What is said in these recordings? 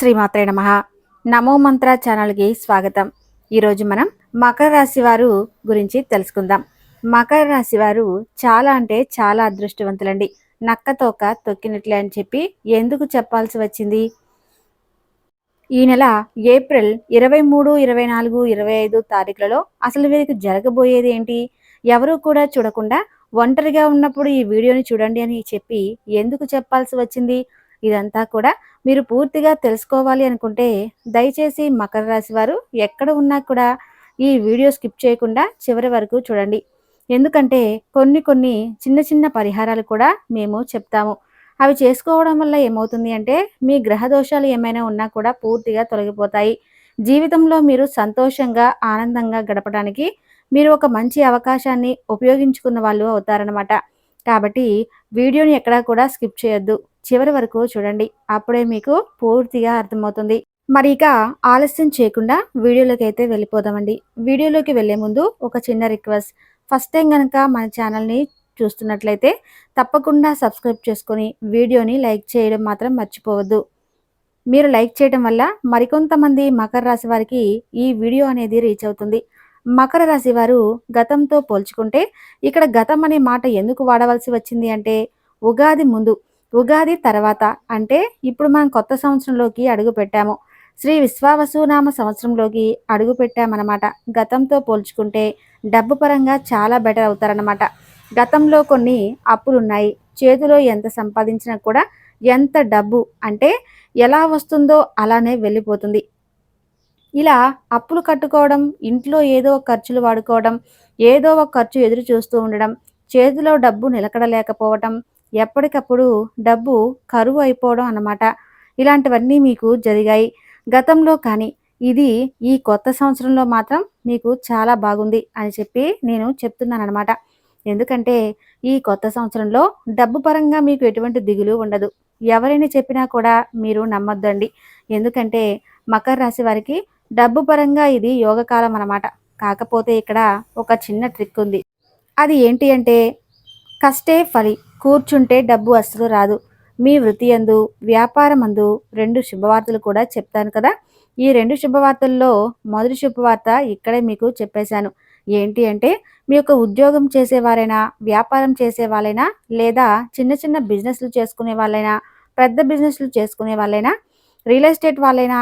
శ్రీమాత్రే నమః. నమో మంత్ర ఛానల్కి స్వాగతం. ఈరోజు మనం మకర రాశి వారు గురించి తెలుసుకుందాం. మకర రాశి వారు చాలా అంటే చాలా అదృష్టవంతులండి. నక్కతోక తొక్కినట్లే అని చెప్పి ఎందుకు చెప్పాల్సి వచ్చింది? ఈ నెల ఏప్రిల్ 23, 24, 25 తారీఖులలో అసలు వీరికి జరగబోయేది ఏంటి? ఎవరూ కూడా చూడకుండా ఒంటరిగా ఉన్నప్పుడు ఈ వీడియోని చూడండి అని చెప్పి ఎందుకు చెప్పాల్సి వచ్చింది? ఇదంతా కూడా మీరు పూర్తిగా తెలుసుకోవాలి అనుకుంటే దయచేసి మకర రాశి వారు ఎక్కడ ఉన్నా కూడా ఈ వీడియో స్కిప్ చేయకుండా చివరి వరకు చూడండి. ఎందుకంటే కొన్ని చిన్న చిన్న పరిహారాలు కూడా మేము చెప్తాము. అవి చేసుకోవడం వల్ల ఏమవుతుంది అంటే మీ గ్రహ దోషాలు ఏమైనా ఉన్నా కూడా పూర్తిగా తొలగిపోతాయి. జీవితంలో మీరు సంతోషంగా, ఆనందంగా గడపడానికి మీరు ఒక మంచి అవకాశాన్ని ఉపయోగించుకున్న వాళ్ళు అవుతారనమాట. కాబట్టి వీడియోని ఎక్కడా కూడా స్కిప్ చేయొద్దు. చివరి వరకు చూడండి. అప్పుడే మీకు పూర్తిగా అర్థమవుతుంది. మరి ఇక ఆలస్యం చేయకుండా వీడియోలోకి అయితే వెళ్ళిపోదామండి. వీడియోలోకి వెళ్ళే ముందు ఒక చిన్న రిక్వెస్ట్. ఫస్ట్ టైం కనుక మన ఛానల్ని చూస్తున్నట్లయితే తప్పకుండా సబ్స్క్రైబ్ చేసుకొని వీడియోని లైక్ చేయడం మాత్రం మర్చిపోవద్దు. మీరు లైక్ చేయడం వల్ల మరికొంతమంది మకర రాశి వారికి ఈ వీడియో అనేది రీచ్ అవుతుంది. మకర రాశి వారు గతంతో పోల్చుకుంటే ఇక్కడ గతం అనే మాట ఎందుకు వాడవలసి వచ్చింది అంటే ఉగాది ముందు, ఉగాది తర్వాత అంటే ఇప్పుడు మనం కొత్త సంవత్సరంలోకి అడుగు పెట్టాము. శ్రీ విశ్వావసునామ సంవత్సరంలోకి అడుగు పెట్టామన్నమాట. గతంతో పోల్చుకుంటే డబ్బు పరంగా చాలా బెటర్ అవుతారన్నమాట. గతంలో కొన్ని అప్పులున్నాయి. చేతిలో ఎంత సంపాదించినా కూడా ఎంత డబ్బు అంటే ఎలా వస్తుందో అలానే వెళ్ళిపోతుంది. ఇలా అప్పులు కట్టుకోవడం, ఇంట్లో ఏదో ఒక ఖర్చులు వాడుకోవడం, ఏదో ఒక ఖర్చు ఎదురు చూస్తూ ఉండడం, చేతిలో డబ్బు నిలకడలేకపోవటం, ఎప్పటికప్పుడు డబ్బు కరువు అయిపోవడం అన్నమాట. ఇలాంటివన్నీ మీకు జరిగాయి గతంలో. కానీ ఇది ఈ కొత్త సంవత్సరంలో మాత్రం మీకు చాలా బాగుంది అని చెప్పి నేను చెప్తున్నానన్నమాట. ఎందుకంటే ఈ కొత్త సంవత్సరంలో డబ్బు పరంగా మీకు ఎటువంటి దిగులు ఉండదు. ఎవరైనా చెప్పినా కూడా మీరు నమ్మొద్దండి. ఎందుకంటే మకర రాశి వారికి డబ్బు పరంగా ఇది యోగకాలం అన్నమాట. కాకపోతే ఇక్కడ ఒక చిన్న ట్రిక్ ఉంది. అది ఏంటి అంటే కష్టే ఫలి, కూర్చుంటే డబ్బు అస్సలు రాదు. మీ వృత్తి యందు, వ్యాపారమందు 2 శుభవార్తలు కూడా చెప్తాను కదా. ఈ 2 శుభవార్తల్లో మొదటి శుభవార్త ఇక్కడే మీకు చెప్పేశాను. ఏంటి అంటే మీ యొక్క ఉద్యోగం చేసేవారైనా, వ్యాపారం చేసే వాళ్ళైనా, లేదా చిన్న చిన్న బిజినెస్లు చేసుకునే వాళ్ళైనా, పెద్ద బిజినెస్లు చేసుకునే వాళ్ళైనా, రియల్ ఎస్టేట్ వాళ్ళైనా,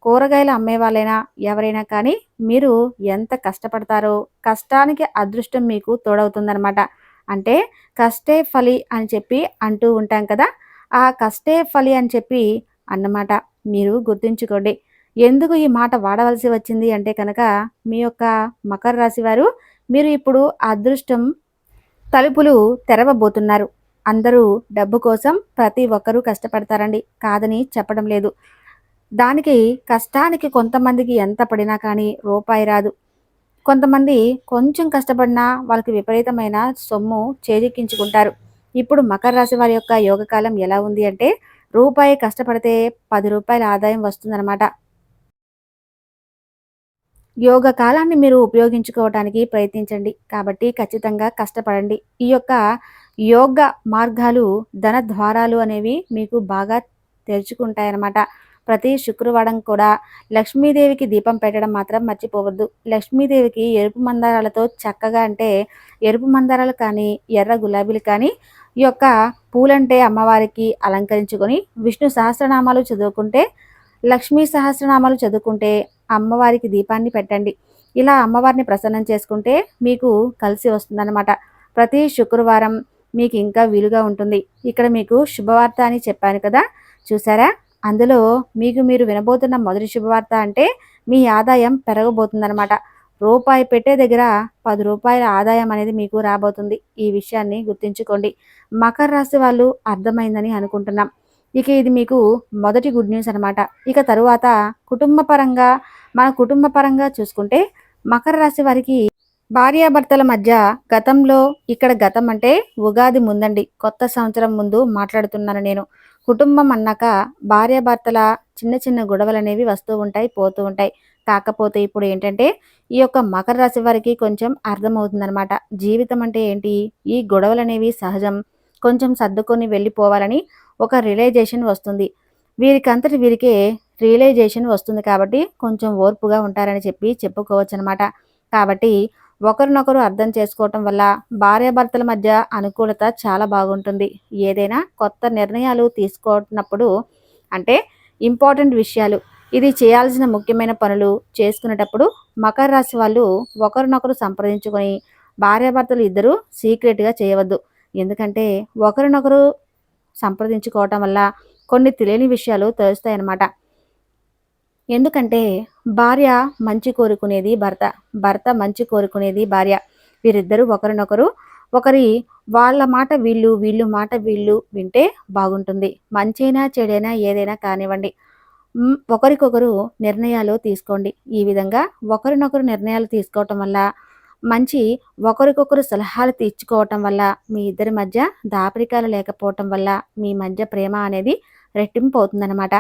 కూరగాయలు అమ్మే వాళ్ళైనా, ఎవరైనా కానీ మీరు ఎంత కష్టపడతారో కష్టానికి అదృష్టం మీకు తోడవుతుందన్నమాట. అంటే కష్టే ఫలి అని చెప్పి అంటూ ఉంటాం కదా. ఆ కష్టే ఫలి అని చెప్పి అన్నమాట మీరు గుర్తుంచుకోండి. ఎందుకు ఈ మాట వాడవలసి వచ్చింది అంటే కనుక మీ యొక్క మకర రాశి వారు మీరు ఇప్పుడు అదృష్టం తలుపులు తెరవబోతున్నారు. అందరూ డబ్బు కోసం ప్రతి ఒక్కరూ కష్టపడతారండి, కాదని చెప్పడం లేదు. దానికి కష్టానికి కొంతమందికి ఎంత పడినా కానీ రూపాయి రాదు. కొంతమంది కొంచెం కష్టపడినా వాళ్ళకి విపరీతమైన సొమ్ము చేజిక్కించుకుంటారు. ఇప్పుడు మకర రాశి వారి యొక్క యోగకాలం ఎలా ఉంది అంటే రూపాయి కష్టపడితే 10 రూపాయల ఆదాయం వస్తుందన్నమాట. యోగ కాలాన్ని మీరు ఉపయోగించుకోవడానికి ప్రయత్నించండి. కాబట్టి ఖచ్చితంగా కష్టపడండి. ఈ యొక్క యోగ మార్గాలు, ధన ద్వారాలు అనేవి మీకు బాగా తెరుచుకుంటాయన్నమాట. ప్రతి శుక్రవారం కూడా లక్ష్మీదేవికి దీపం పెట్టడం మాత్రం మర్చిపోవద్దు. లక్ష్మీదేవికి ఎరుపు మందారాలతో చక్కగా అంటే ఎరుపు మందారాలు కానీ, ఎర్ర గులాబీలు కానీ ఈ యొక్క పూలంటే అమ్మవారికి అలంకరించుకొని విష్ణు సహస్రనామాలు చదువుకుంటే, లక్ష్మీ సహస్రనామాలు చదువుకుంటే అమ్మవారికి దీపాన్ని పెట్టండి. ఇలా అమ్మవారిని ప్రసన్నం చేసుకుంటే మీకు కలిసి వస్తుందన్నమాట. ప్రతి శుక్రవారం మీకు ఇంకా వీలుగా ఉంటుంది. ఇక్కడ మీకు శుభవార్త అని చెప్పాను కదా, చూసారా? అందులో మీకు మీరు వినబోతున్న మొదటి శుభవార్త అంటే మీ ఆదాయం పెరగబోతుందన్నమాట. రూపాయి పెట్టే దగ్గర 10 రూపాయల ఆదాయం అనేది మీకు రాబోతుంది. ఈ విషయాన్ని గుర్తుంచుకోండి. మకర రాశి వాళ్ళు అర్థమైందని అనుకుంటున్నాం. ఇక ఇది మీకు మొదటి గుడ్ న్యూస్ అనమాట. ఇక తరువాత కుటుంబ పరంగా చూసుకుంటే మకర రాశి వారికి భార్యాభర్తల మధ్య గతంలో, ఇక్కడ గతం అంటే ఉగాది ముందండి, కొత్త సంవత్సరం ముందు మాట్లాడుతున్నాను నేను. కుటుంబం అన్నాక భార్యాభర్తల చిన్న చిన్న గొడవలు అనేవి వస్తూ ఉంటాయి, పోతూ ఉంటాయి. కాకపోతే ఇప్పుడు ఏంటంటే ఈ యొక్క మకర రాశి వారికి కొంచెం అర్థమవుతుందనమాట. జీవితం అంటే ఏంటి, ఈ గొడవలు అనేవి సహజం, కొంచెం సర్దుకొని వెళ్ళిపోవాలని ఒక రియలైజేషన్ వస్తుంది. వీరికంతటి వీరికే రియలైజేషన్ వస్తుంది కాబట్టి కొంచెం ఓర్పుగా ఉంటారని చెప్పుకోవచ్చనమాట. కాబట్టి ఒకరినొకరు అర్థం చేసుకోవటం వల్ల భార్యాభర్తల మధ్య అనుకూలత చాలా బాగుంటుంది. ఏదైనా కొత్త నిర్ణయాలు తీసుకున్నప్పుడు అంటే ఇంపార్టెంట్ విషయాలు, ఇది చేయాల్సిన ముఖ్యమైన పనులు చేసుకునేటప్పుడు మకర రాశి వాళ్ళు ఒకరినొకరు సంప్రదించుకొని భార్యాభర్తలు ఇద్దరూ సీక్రెట్‌గా చేయవద్దు. ఎందుకంటే ఒకరినొకరు సంప్రదించుకోవటం వల్ల కొన్ని తెలియని విషయాలు తెలుస్తాయన్నమాట. ఎందుకంటే భార్య మంచి కోరుకునేది భర్త, భర్త మంచి కోరుకునేది భార్య. వీరిద్దరూ ఒకరినొకరు ఒకరి వాళ్ళ మాట వీళ్ళు, వీళ్ళు మాట వీళ్ళు వింటే బాగుంటుంది. మంచైనా చెడైనా ఏదైనా కానివ్వండి. ఒకరికొకరు నిర్ణయాలు తీసుకోండి. ఈ విధంగా ఒకరినొకరు నిర్ణయాలు తీసుకోవటం వల్ల మంచి ఒకరికొకరు సలహాలు తీర్చుకోవటం వల్ల మీ ఇద్దరి మధ్య దాపరికాలు లేకపోవటం వల్ల మీ మధ్య ప్రేమ అనేది రెట్టింపు అవుతుందన్నమాట.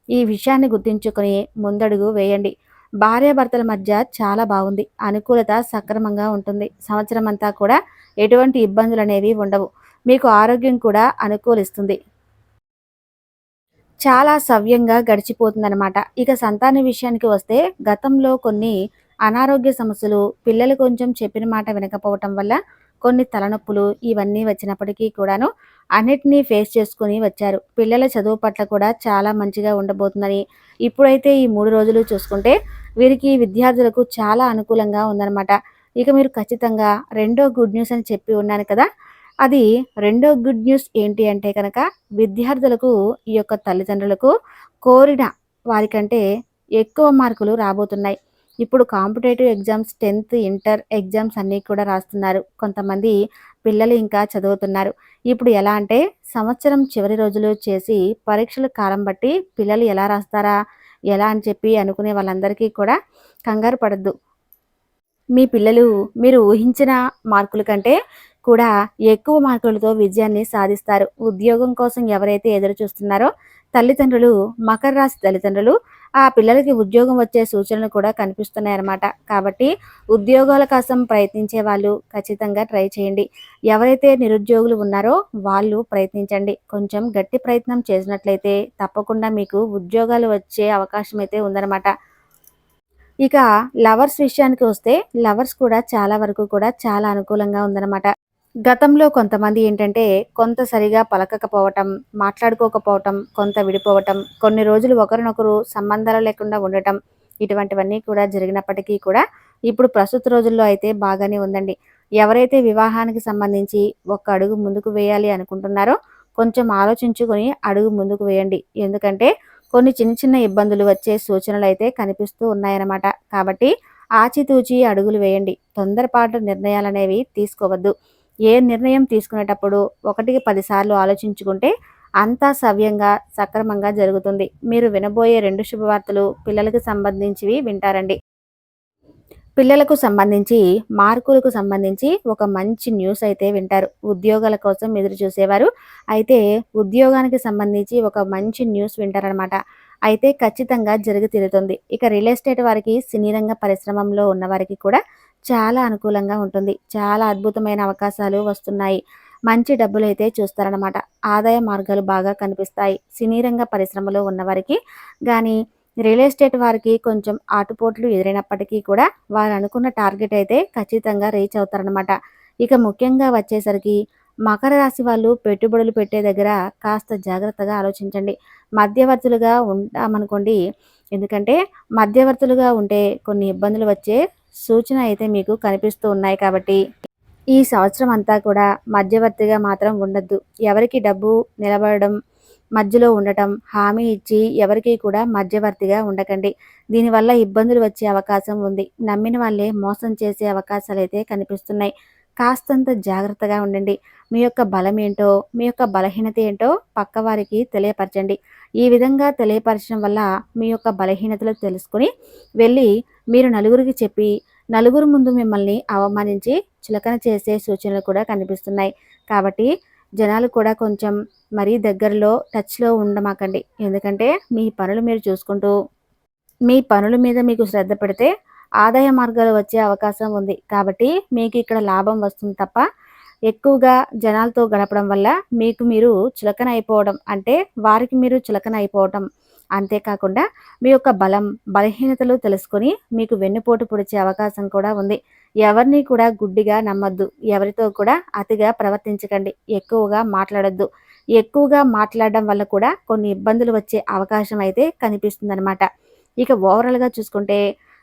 ఈ విషయాన్ని గుర్తుంచుకొని ముందడుగు వేయండి. భార్యాభర్తల మధ్య చాలా బాగుంది. అనుకూలత సక్రమంగా ఉంటుంది. సంవత్సరం అంతా కూడా ఎటువంటి ఇబ్బందులు అనేవి ఉండవు. మీకు ఆరోగ్యం కూడా అనుకూలిస్తుంది. చాలా సవ్యంగా గడిచిపోతుందనమాట. ఇక సంతాన విషయానికి వస్తే గతంలో కొన్ని అనారోగ్య సమస్యలు, పిల్లలు కొంచెం చెప్పిన మాట వినకపోవటం వల్ల కొన్ని తలనొప్పులు ఇవన్నీ వచ్చినప్పటికీ కూడాను అన్నిటినీ ఫేస్ చేసుకొని వచ్చారు. పిల్లల చదువు పట్ల కూడా చాలా మంచిగా ఉండబోతుందని ఇప్పుడైతే ఈ 3 రోజులు చూసుకుంటే వీరికి విద్యార్థులకు చాలా అనుకూలంగా ఉందన్నమాట. ఇక మీరు ఖచ్చితంగా రెండో గుడ్ న్యూస్ అని చెప్పి ఉన్నాను కదా! అది రెండో గుడ్ న్యూస్ ఏంటి అంటే కనుక విద్యార్థులకు ఈ యొక్క తల్లిదండ్రులకు కోరిన వారికంటే ఎక్కువ మార్కులు రాబోతున్నాయి. ఇప్పుడు competitive exams 10th inter exams అన్నీ కూడా రాస్తున్నారు. కొంతమంది పిల్లలు ఇంకా చదువుతున్నారు. ఇప్పుడు ఎలా అంటే సంవత్సరం చివరి రోజులు చేసి పరీక్షల కాలం బట్టి పిల్లలు ఎలా రాస్తారా? ఎలా అని చెప్పి అనుకునే వాళ్ళందరికీ కూడా కంగారు పడొద్దు. మీ పిల్లలు మీరు ఊహించిన మార్కుల కంటే కూడా ఎక్కువ మార్కులతో విజయాన్ని సాధిస్తారు. ఉద్యోగం కోసం ఎవరైతే ఎదురు చూస్తున్నారో తల్లిదండ్రులు, మకర రాశి తల్లిదండ్రులు ఆ పిల్లలకి ఉద్యోగం వచ్చే సూచనలు కూడా కనిపిస్తున్నాయన్నమాట. కాబట్టి ఉద్యోగాల కోసం ప్రయత్నించే వాళ్ళు ఖచ్చితంగా ట్రై చేయండి. ఎవరైతే నిరుద్యోగులు ఉన్నారో వాళ్ళు ప్రయత్నించండి. కొంచెం గట్టి ప్రయత్నం చేసినట్లయితే తప్పకుండా మీకు ఉద్యోగాలు వచ్చే అవకాశం అయితే ఉందన్నమాట. ఇక లవర్స్ విషయానికి వస్తే లవర్స్ కూడా చాలా వరకు కూడా చాలా అనుకూలంగా ఉందన్నమాట. గతంలో కొంతమంది ఏంటంటే కొంత సరిగా పలకకపోవటం, మాట్లాడుకోకపోవటం, కొంత విడిపోవటం, కొన్ని రోజులు ఒకరినొకరు సంబంధాలు లేకుండా ఉండటం ఇటువంటివన్నీ కూడా జరిగినప్పటికీ కూడా ఇప్పుడు ప్రస్తుత రోజుల్లో అయితే బాగానే ఉందండి. ఎవరైతే వివాహానికి సంబంధించి ఒక అడుగు ముందుకు వేయాలి అనుకుంటున్నారో కొంచెం ఆలోచించుకొని అడుగు ముందుకు వేయండి. ఎందుకంటే కొన్ని చిన్న చిన్న ఇబ్బందులు వచ్చే సూచనలు అయితే కనిపిస్తూ ఉన్నాయన్నమాట. కాబట్టి ఆచితూచి అడుగులు వేయండి. తొందరపాటు నిర్ణయాలనేవి తీసుకోవద్దు. ఏ నిర్ణయం తీసుకునేటప్పుడు 1కి 10 సార్లు ఆలోచించుకుంటే అంతా సవ్యంగా, సక్రమంగా జరుగుతుంది. మీరు వినబోయే 2 శుభవార్తలు పిల్లలకు సంబంధించివి వింటారండి. పిల్లలకు సంబంధించి, మార్కులకు సంబంధించి ఒక మంచి న్యూస్ అయితే వింటారు. ఉద్యోగాల కోసం ఎదురు చూసేవారు అయితే ఉద్యోగానికి సంబంధించి ఒక మంచి న్యూస్ వింటారనమాట. అయితే ఖచ్చితంగా జరిగి తీరుతుంది. ఇక రియల్ ఎస్టేట్ వారికి, సినీ రంగ పరిశ్రమలో ఉన్నవారికి కూడా చాలా అనుకూలంగా ఉంటుంది. చాలా అద్భుతమైన అవకాశాలు వస్తున్నాయి. మంచి డబ్బులైతే చూస్తారనమాట. ఆదాయ మార్గాలు బాగా కనిపిస్తాయి. సినీ రంగ పరిశ్రమలో ఉన్నవారికి గానీ రియల్ ఎస్టేట్ వారికి కొంచెం ఆటుపోట్లు ఎదురైనప్పటికీ కూడా వారు అనుకున్న టార్గెట్ అయితే ఖచ్చితంగా రీచ్ అవుతారనమాట. ఇక ముఖ్యంగా వచ్చేసరికి మకర రాశి వాళ్ళు పెట్టుబడులు పెట్టే దగ్గర కాస్త జాగ్రత్తగా ఆలోచించండి. మధ్యవర్తులుగా ఉంటామనుకోండి. ఎందుకంటే మధ్యవర్తులుగా ఉంటే కొన్ని ఇబ్బందులు వచ్చే సూచన అయితే మీకు కనిపిస్తూ ఉన్నాయి కాబట్టి ఈ సంవత్సరం అంతా కూడా మధ్యవర్తిగా మాత్రం ఉండొద్దు. ఎవరికి డబ్బు నిలబడడం మధ్యలో ఉండటం, హామీ ఇచ్చి ఎవరికీ కూడా మధ్యవర్తిగా ఉండకండి. దీనివల్ల ఇబ్బందులు వచ్చే అవకాశం ఉంది. నమ్మిన వాళ్ళే మోసం చేసే అవకాశాలైతే కనిపిస్తున్నాయి. కాస్తంత జాగ్రత్తగా ఉండండి. మీ యొక్క బలం ఏంటో, మీ యొక్క బలహీనత ఏంటో పక్కవారికి తెలియపరచండి. ఈ విధంగా తెలియపరచడం వల్ల మీ యొక్క బలహీనతలు తెలుసుకొని వెళ్ళి మీరు నలుగురికి చెప్పి, నలుగురు ముందు మిమ్మల్ని అవమానించి చులకన చేసే సూచనలు కూడా కనిపిస్తున్నాయి. కాబట్టి జనాలు కూడా కొంచెం మరీ దగ్గరలో టచ్‌లో ఉండమాకండి. ఎందుకంటే మీ పనులు మీరు చూసుకుంటూ, మీ పనుల మీద మీకు శ్రద్ధ పెడితే ఆదాయ మార్గాలు వచ్చే అవకాశం ఉంది. కాబట్టి మీకు ఇక్కడ లాభం వస్తుంది తప్ప ఎక్కువగా జనాలతో గడపడం వల్ల మీకు మీరు చులకన అయిపోవడం అంటే వారికి మీరు చులకన అయిపోవటం అంతేకాకుండా మీ యొక్క బలం, బలహీనతలు తెలుసుకొని మీకు వెన్నుపోటు పొడిచే అవకాశం కూడా ఉంది. ఎవరిని కూడా గుడ్డిగా నమ్మొద్దు. ఎవరితో కూడా అతిగా ప్రవర్తించకండి. ఎక్కువగా మాట్లాడొద్దు. ఎక్కువగా మాట్లాడడం వల్ల కూడా కొన్ని ఇబ్బందులు వచ్చే అవకాశం అయితే కనిపిస్తుందనమాట. ఇక ఓవరాల్‌గా చూసుకుంటే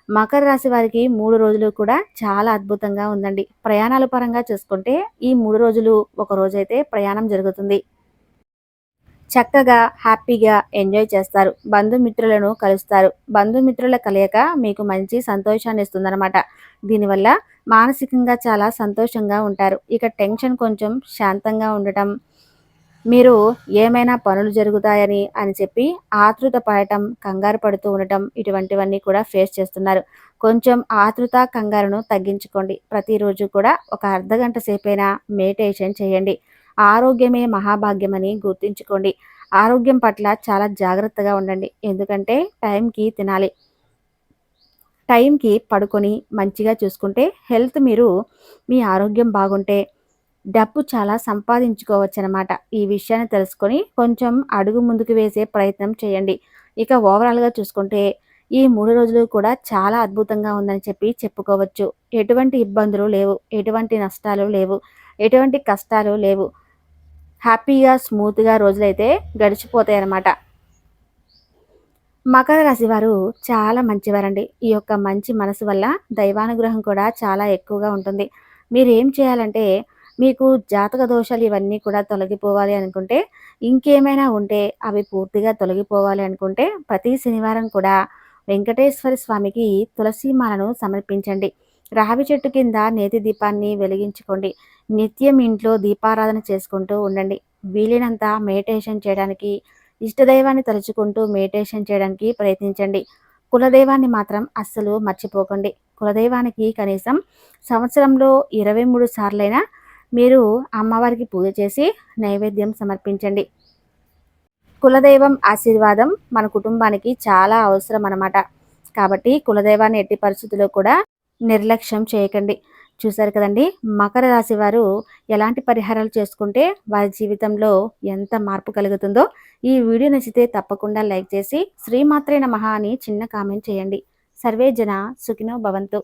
మకర రాశి వారికి 3 రోజులు కూడా చాలా అద్భుతంగా ఉందండి. ప్రయాణాల పరంగా చూసుకుంటే ఈ 3 రోజులు ఒక రోజైతే ప్రయాణం జరుగుతుంది. చక్కగా హ్యాపీగా ఎంజాయ్ చేస్తారు. బంధుమిత్రులను కలుస్తారు. బంధుమిత్రుల కలయిక మీకు మంచి సంతోషాన్ని ఇస్తుందనమాట. దీనివల్ల మానసికంగా చాలా సంతోషంగా ఉంటారు. ఇక టెన్షన్ కొంచెం శాంతంగా ఉండటం, మీరు ఏమైనా పనులు జరుగుతాయని అని చెప్పి ఆతృత పడటం, కంగారు పడుతూ ఉండటం ఇటువంటివన్నీ కూడా ఫేస్ చేస్తున్నారు. కొంచెం ఆతృత, కంగారును తగ్గించుకోండి. ప్రతిరోజు కూడా ఒక అర్ధగంట సేపైనా మెడిటేషన్ చేయండి. ఆరోగ్యమే మహాభాగ్యమని గుర్తుంచుకోండి. ఆరోగ్యం పట్ల చాలా జాగ్రత్తగా ఉండండి. ఎందుకంటే టైంకి తినాలి. టైంకి పడుకొని మంచిగా చూసుకుంటే మీ ఆరోగ్యం బాగుంటే డబ్బు చాలా సంపాదించుకోవచ్చనమాట. ఈ విషయాన్ని తెలుసుకొని కొంచెం అడుగు ముందుకు వేసే ప్రయత్నం చేయండి. ఇక ఓవరాల్‌గా చూసుకుంటే ఈ 3 రోజులు కూడా చాలా అద్భుతంగా ఉందని చెప్పి చెప్పుకోవచ్చు. ఎటువంటి ఇబ్బందులు లేవు. ఎటువంటి నష్టాలు లేవు. ఎటువంటి కష్టాలు లేవు. హ్యాపీగా, స్మూత్‌గా రోజులైతే గడిచిపోతాయన్నమాట. మకర రాశి వారు చాలా మంచివారండి. ఈ యొక్క మంచి మనసు వల్ల దైవానుగ్రహం కూడా చాలా ఎక్కువగా ఉంటుంది. మీరేం చేయాలంటే, మీకు జాతక దోషాలు ఇవన్నీ కూడా తొలగిపోవాలి అనుకుంటే, ఇంకేమైనా ఉంటే అవి పూర్తిగా తొలగిపోవాలి అనుకుంటే, ప్రతి శనివారం కూడా వెంకటేశ్వర స్వామికి తులసి మాలను సమర్పించండి. రావి చెట్టు కింద నేతి దీపాన్ని వెలిగించుకోండి. నిత్యం ఇంట్లో దీపారాధన చేసుకుంటూ ఉండండి. వీలైనంత మెడిటేషన్ చేయడానికి, ఇష్టదైవాన్ని తలుచుకుంటూ మెడిటేషన్ చేయడానికి ప్రయత్నించండి. కులదైవాన్ని మాత్రం అస్సలు మర్చిపోకండి. కులదైవానికి కనీసం సంవత్సరంలో 23 సార్లైనా మీరు అమ్మవారికి పూజ చేసి నైవేద్యం సమర్పించండి. కులదైవం ఆశీర్వాదం మన కుటుంబానికి చాలా అవసరం అన్నమాట. కాబట్టి కులదైవాన్ని ఎట్టి పరిస్థితుల్లో కూడా నిర్లక్ష్యం చేయకండి. చూశారు కదండి! మకర రాశి వారు ఎలాంటి పరిహారాలు చేసుకుంటే వారి జీవితంలో ఎంత మార్పు కలుగుతుందో, ఈ వీడియో నచ్చితే తప్పకుండా లైక్ చేసి శ్రీమాత్రే నమః అని చిన్న కామెంట్ చేయండి. సర్వే జన సుఖినో భవంతు.